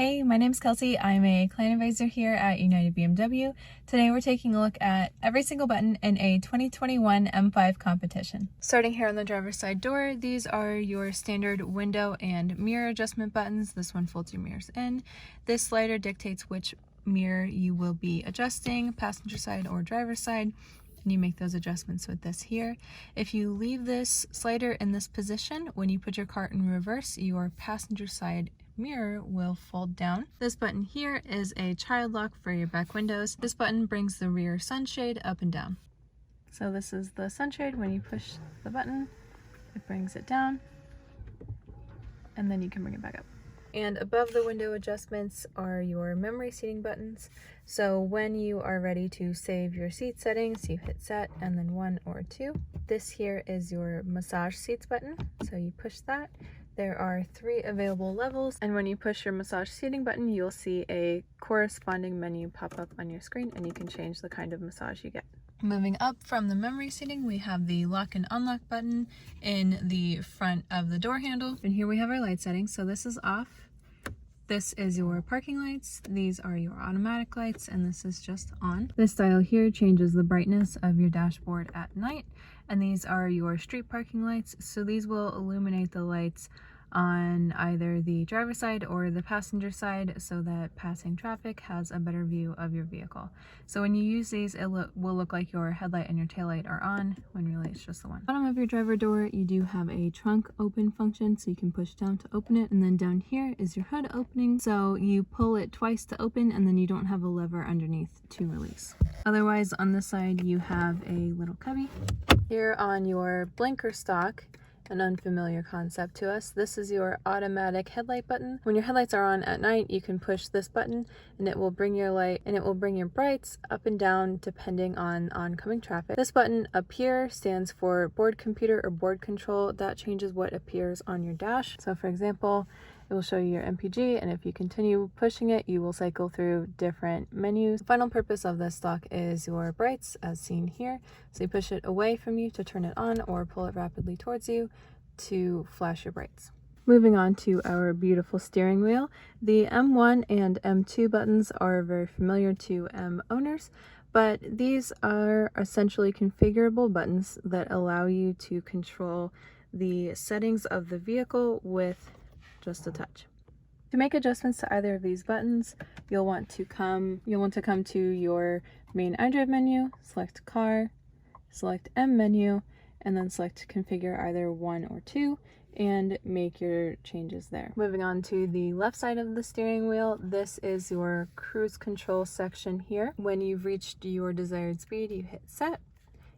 Hey, my name's Kelsey. I'm a client advisor here at United BMW. Today we're taking a look at every single button in a 2021 M5 competition. Starting here on the driver's side door, these are your standard window and mirror adjustment buttons. This one folds your mirrors in. This slider dictates which mirror you will be adjusting, passenger side or driver's side. And you make those adjustments with this here. If you leave this slider in this position, when you put your car in reverse, your passenger side mirror will fold down. This button here is a child lock for your back windows. This button brings the rear sunshade up and down. So this is the sunshade. When you push the button, it brings it down, and then you can bring it back up. And above the window adjustments are your memory seating buttons. So when you are ready to save your seat settings, you hit set and then 1 or 2. This here is your massage seats button. So you push that. There are 3 available levels, and when you push your massage seating button, you'll see a corresponding menu pop up on your screen, and you can change the kind of massage you get. Moving up from the memory seating, we have the lock and unlock button in the front of the door handle. And here we have our light settings. So this is off. This is your parking lights. These are your automatic lights, and this is just on. This dial here changes the brightness of your dashboard at night, and these are your street parking lights. So these will illuminate the lights on either the driver's side or the passenger side so that passing traffic has a better view of your vehicle. So when you use these, it will look like your headlight and your taillight are on, when really it's just the one. Bottom of your driver door, you do have a trunk open function, so you can push down to open it, and then down here is your hood opening. So you pull it twice to open, and then you don't have a lever underneath to release. Otherwise, on this side, you have a little cubby. Here on your blinker stock, an unfamiliar concept to us, this is your automatic headlight button. When your headlights are on at night, you can push this button and it will bring your light and it will bring your brights up and down depending on oncoming traffic. This button up here stands for board computer or board control. That changes what appears on your dash. So for example, it will show you your MPG, and if you continue pushing it, you will cycle through different menus. The final purpose of this stock is your brights, as seen here. So you push it away from you to turn it on, or pull it rapidly towards you to flash your brights. Moving on to our beautiful steering wheel. The M1 and M2 buttons are very familiar to M owners, but these are essentially configurable buttons that allow you to control the settings of the vehicle with just a touch. To make adjustments to either of these buttons, you'll want to come to your main iDrive menu, select car, select M menu, and then select configure either 1 or 2 and make your changes there. Moving on to the left side of the steering wheel, this is your cruise control section here. When you've reached your desired speed, you hit set.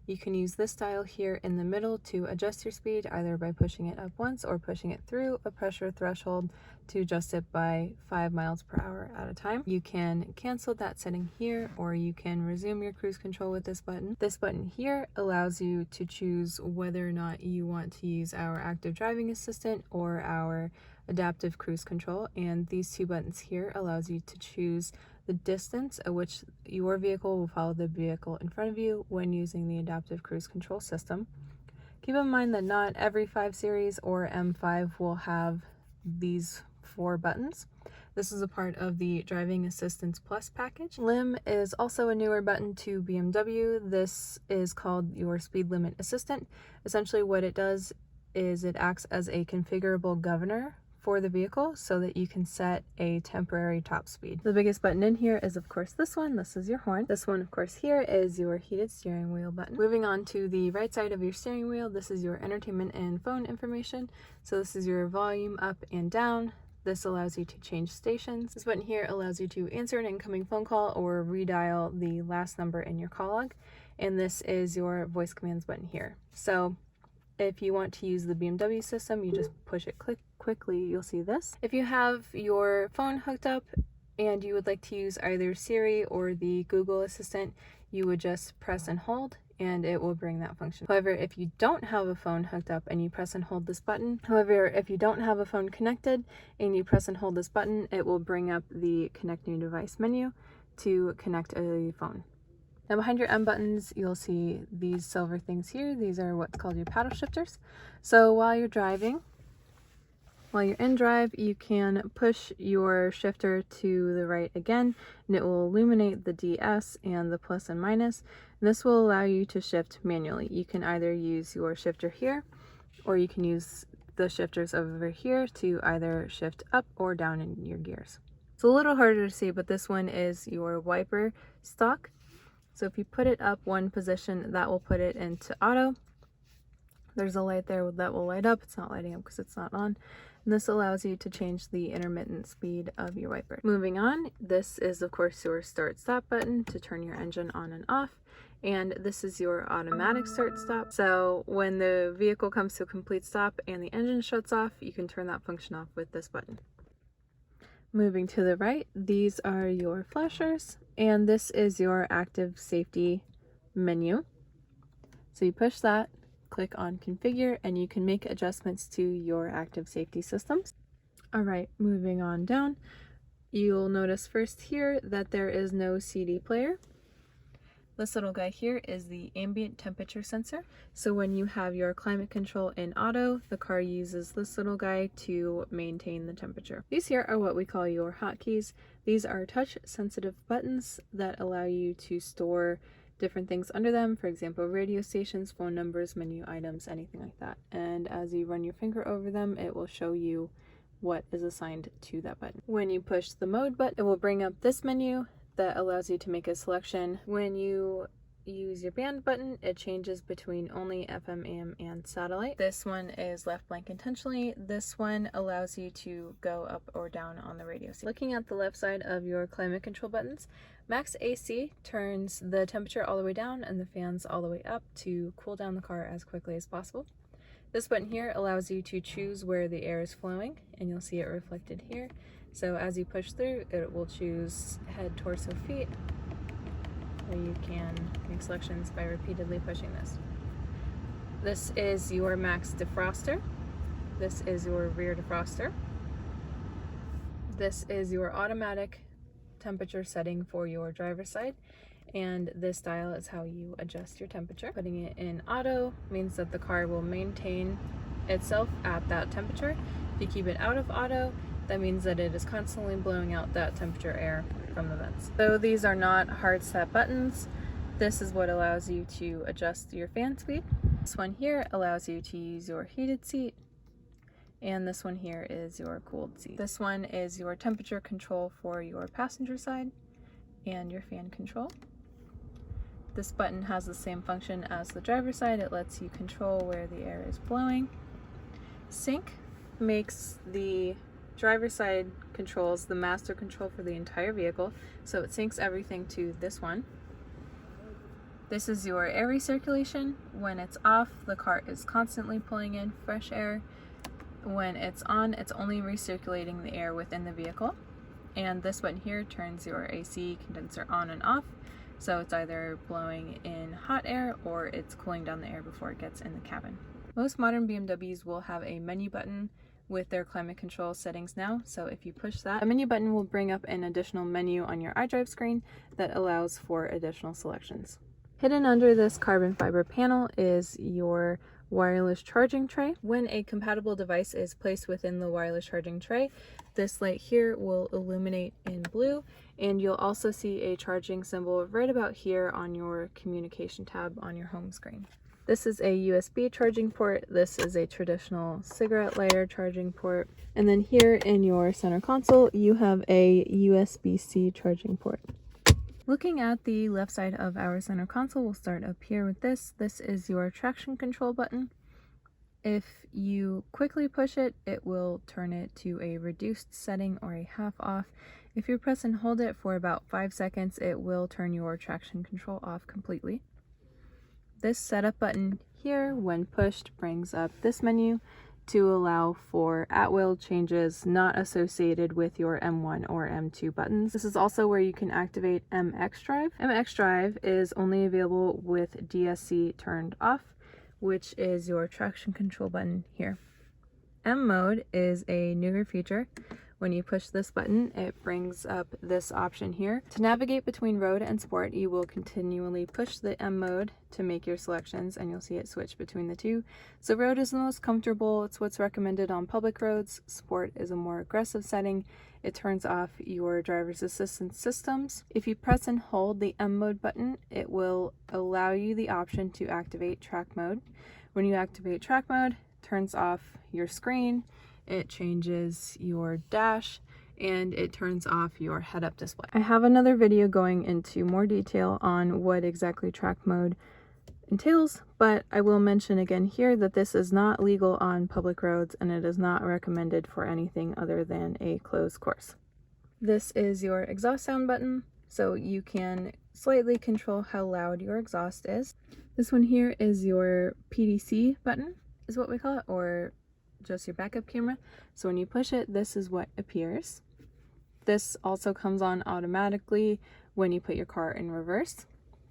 You can use this dial here in the middle to adjust your speed, either by pushing it up once or pushing it through a pressure threshold to adjust it by 5 miles per hour at a time. You can cancel that setting here, or you can resume your cruise control with this button. This button here allows you to choose whether or not you want to use our active driving assistant or our adaptive cruise control, and these 2 buttons here allows you to choose the distance at which your vehicle will follow the vehicle in front of you when using the adaptive cruise control system. Keep in mind that not every 5 Series or M5 will have these 4 buttons. This is a part of the Driving Assistance Plus package. LIM is also a newer button to BMW. This is called your Speed Limit Assistant. Essentially what it does is it acts as a configurable governor for the vehicle so that you can set a temporary top speed. The biggest button in here is of course this one. This is your horn. This one of course here is your heated steering wheel button. Moving on to the right side of your steering wheel, this is your entertainment and phone information. So this is your volume up and down. This allows you to change stations. This button here allows you to answer an incoming phone call or redial the last number in your call log. And this is your voice commands button here. So if you want to use the BMW system, you just push it quickly, you'll see this. If you have your phone hooked up and you would like to use either Siri or the Google Assistant, you would just press and hold and it will bring that function. However, if you don't have a phone hooked up and you press and hold this button, if you don't have a phone connected and you press and hold this button, it will bring up the connect new device menu to connect a phone. Now behind your M buttons, you'll see these silver things here. These are what's called your paddle shifters. So while you're driving, While you're in drive, you can push your shifter to the right again, and it will illuminate the DS and the plus and minus. This will allow you to shift manually. You can either use your shifter here, or you can use the shifters over here to either shift up or down in your gears. It's a little harder to see, but this one is your wiper stalk. So if you put it up one position, that will put it into auto. There's a light there that will light up. It's not lighting up because it's not on. And this allows you to change the intermittent speed of your wiper. Moving on, this is of course your start stop button to turn your engine on and off. And this is your automatic start stop. So when the vehicle comes to a complete stop and the engine shuts off, you can turn that function off with this button. Moving to the right, these are your flashers, and this is your active safety menu. So you push that, click on configure, and you can make adjustments to your active safety systems. All right, moving on down, you'll notice first here that there is no CD player. This little guy here is the ambient temperature sensor. So when you have your climate control in auto, the car uses this little guy to maintain the temperature. These here are what we call your hotkeys. These are touch sensitive buttons that allow you to store different things under them. For example, radio stations, phone numbers, menu items, anything like that. And as you run your finger over them, it will show you what is assigned to that button. When you push the mode button, it will bring up this menu that allows you to make a selection. When you use your band button, it changes between only FM, AM, and satellite. This one is left blank intentionally. This one allows you to go up or down on the radio. Looking at the left side of your climate control buttons, max AC turns the temperature all the way down and the fans all the way up to cool down the car as quickly as possible. This button here allows you to choose where the air is flowing, and you'll see it reflected here. So as you push through, it will choose head, torso, feet, or you can make selections by repeatedly pushing this. This is your max defroster. This is your rear defroster. This is your automatic temperature setting for your driver's side. And this dial is how you adjust your temperature. Putting it in auto means that the car will maintain itself at that temperature. If you keep it out of auto, that means that it is constantly blowing out that temperature air from the vents. So these are not hard set buttons. This is what allows you to adjust your fan speed. This one here allows you to use your heated seat, and this one here is your cooled seat. This one is your temperature control for your passenger side and your fan control. This button has the same function as the driver's side. It lets you control where the air is blowing. Sync makes the driver's side controls the master control for the entire vehicle, so it syncs everything to this one. This is your air recirculation. When it's off, the car is constantly pulling in fresh air. When it's on, it's only recirculating the air within the vehicle. And this button here turns your AC condenser on and off, so it's either blowing in hot air or it's cooling down the air before it gets in the cabin. Most modern BMWs will have a menu button with their climate control settings now, so if you push that, a menu button will bring up an additional menu on your iDrive screen that allows for additional selections. Hidden under this carbon fiber panel is your wireless charging tray. When a compatible device is placed within the wireless charging tray, this light here will illuminate in blue, and you'll also see a charging symbol right about here on your communication tab on your home screen. This is a USB charging port. This is a traditional cigarette lighter charging port. And then here in your center console, you have a USB-C charging port. Looking at the left side of our center console, we'll start up here with this. This is your traction control button. If you quickly push it, it will turn it to a reduced setting or a half off. If you press and hold it for about 5 seconds, it will turn your traction control off completely. This setup button here, when pushed, brings up this menu to allow for at-will changes not associated with your M1 or M2 buttons. This is also where you can activate iDrive. iDrive is only available with DSC turned off, which is your traction control button here. M mode is a newer feature When you push this button, it brings up this option here. To navigate between road and sport, you will continually push the M mode to make your selections, and you'll see it switch between the two. So road is the most comfortable. It's what's recommended on public roads. Sport is a more aggressive setting. It turns off your driver's assistance systems. If you press and hold the M mode button, it will allow you the option to activate track mode. When you activate track mode, it turns off your screen, it changes your dash, and it turns off your head-up display. I have another video going into more detail on what exactly track mode entails, but I will mention again here that this is not legal on public roads and it is not recommended for anything other than a closed course. This is your exhaust sound button, so you can slightly control how loud your exhaust is. This one here is your PDC button, is what we call it, or just your backup camera. So when you push it, this is what appears. This also comes on automatically when you put your car in reverse.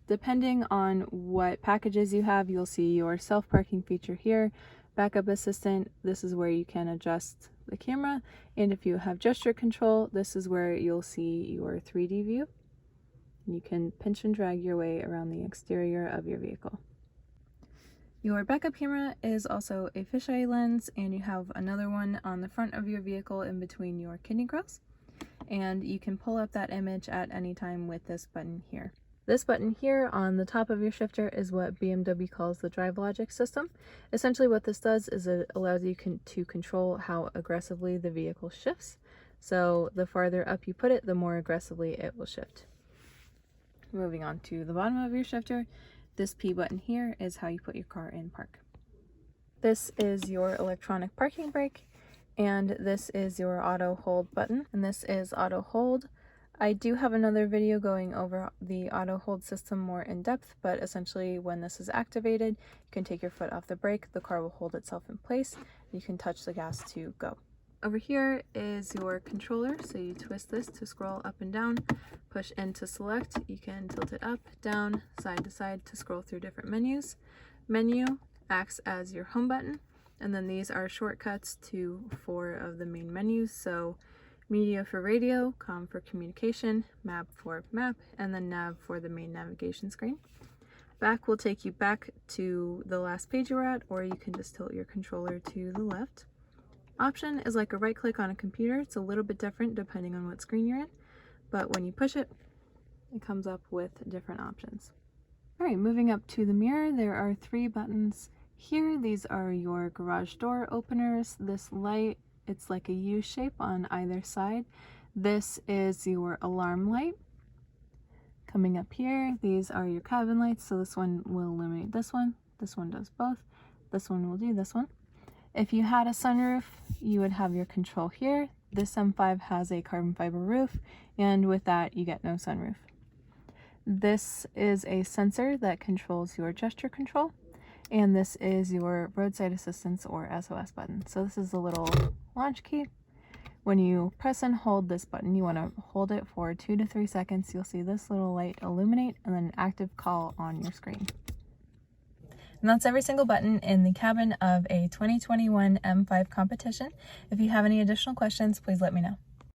Depending on what packages you have, you'll see your self-parking feature here, backup assistant, this is where you can adjust the camera, and if you have gesture control, this is where you'll see your 3D view. You can pinch and drag your way around the exterior of your vehicle. Your backup camera is also a fisheye lens, and you have another one on the front of your vehicle in between your kidney grills. And you can pull up that image at any time with this button here. This button here on the top of your shifter is what BMW calls the Drive Logic system. Essentially what this does is it allows you to control how aggressively the vehicle shifts. So the farther up you put it, the more aggressively it will shift. Moving on to the bottom of your shifter, this P button here is how you put your car in park. This is your electronic parking brake, and this is your auto hold button, and this is auto hold. I do have another video going over the auto hold system more in depth, but essentially when this is activated, you can take your foot off the brake, the car will hold itself in place, and you can touch the gas to go. Over here is your controller, so you twist this to scroll up and down, push in to select, you can tilt it up, down, side to side to scroll through different menus. Menu acts as your home button, and then these are shortcuts to 4 of the main menus, so media for radio, comm for communication, map for map, and then nav for the main navigation screen. Back will take you back to the last page you were at, or you can just tilt your controller to the left. Option is like a right click on a computer. It's a little bit different depending on what screen you're in, but when you push it, it comes up with different options. All right, moving up to the mirror, there are 3 buttons here. These are your garage door openers. This light, it's like a U shape on either side. This is your alarm light. Coming up here, these are your cabin lights. So this one will illuminate this one does both, this one will do this one. If you had a sunroof, you would have your control here. This M5 has a carbon fiber roof, and with that, you get no sunroof. This is a sensor that controls your gesture control, and this is your roadside assistance or SOS button. So this is a little launch key. When you press and hold this button, you want to hold it for 2 to 3 seconds. You'll see this little light illuminate and then an active call on your screen. And that's every single button in the cabin of a 2021 M5 competition. If you have any additional questions, please let me know.